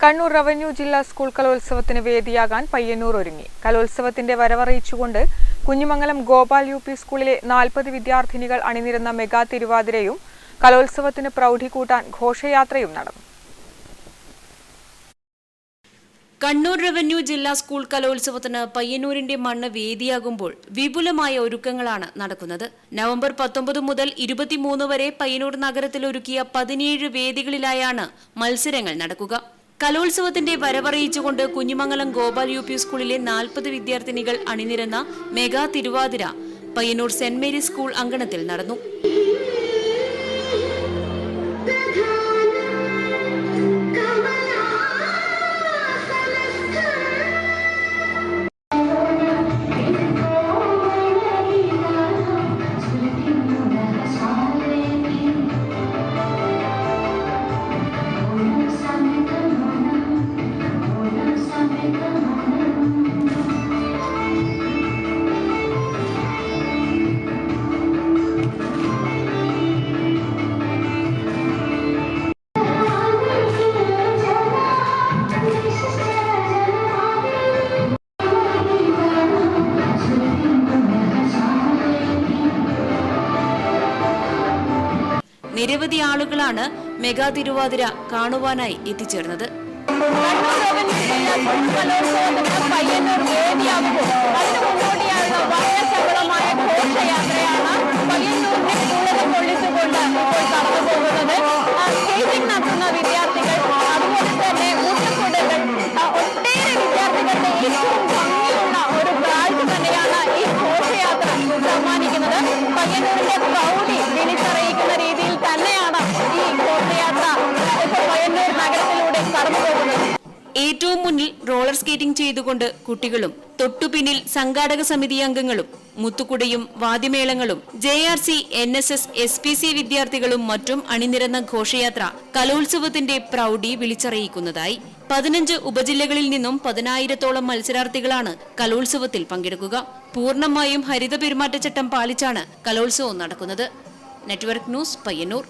Kannur revenue ജില്ലാ school കലോത്സവത്തിന് വേദിയാകാൻ പയ്യന്നൂർ ഒരുങ്ങി. കലോത്സവത്തിന്റെ വരവറിയിച്ചുകൊണ്ട് കുഞ്ഞിമംഗലം ഗോപാൽ യു.പി. സ്കൂളിലെ 40 വിദ്യാർത്ഥിനികൾ അണിനിരന്ന മെഗാ തിരുവാതിരയും കലോത്സവത്തിന് പ്രൗഢി കൂട്ടാൻ ഘോഷയാത്രയും നടന്നു. കണ്ണൂർ റവന്യൂ ജില്ലാ സ്കൂൾ കലോത്സവത്തിന് പയ്യന്നൂരിന്റെ മണ്ണ് വേദിയാകുമ്പോൾ വിപുലമായ ഒരുക്കങ്ങളാണ് നടക്കുന്നത്. നവംബർ 19 മുതൽ 23 വരെ പയ്യന്നൂർ നഗരത്തിൽ ഒരുക്കിയ 17 വേദികളിലായാണ് മത്സരങ്ങൾ നടക്കുക. കലോത്സവത്തിന്റെ വരവറിയിച്ചുകൊണ്ട് കുഞ്ഞിമംഗലം ഗോപാൽ യു.പി. സ്കൂളിലെ 40 വിദ്യാർത്ഥിനികൾ അണിനിരന്ന mega Thiruvathira Payyanur saint Mary's school അങ്കണത്തിൽ നടന്നു. നിരവധി ആളുകളാണ് മെഗാ തിരുവാതിര കാണുവാനായി എത്തിച്ചേർന്നത്. ഏറ്റവും മുന്നിൽ റോളർ സ്കേറ്റിംഗ് ചെയ്തുകൊണ്ട് കുട്ടികളും തൊട്ടുപിന്നിൽ സംഘാടക സമിതി അംഗങ്ങളും മുത്തുകുടയും വാദ്യമേളങ്ങളും JRC, NSS, SPC വിദ്യാർത്ഥികളും മറ്റും അണിനിരന്ന ഘോഷയാത്ര കലോത്സവത്തിന്റെ പ്രൗഢി വിളിച്ചറിയിക്കുന്നതായി. 15 ഉപജില്ലകളിൽ നിന്നും 10,000-ഓളം മത്സരാർത്ഥികളാണ് കലോത്സവത്തിൽ പങ്കെടുക്കുക. പൂർണ്ണമായും ഹരിത പെരുമാറ്റച്ചട്ടം പാലിച്ചാണ് കലോത്സവം നടക്കുന്നത്. Network news, Payyanur.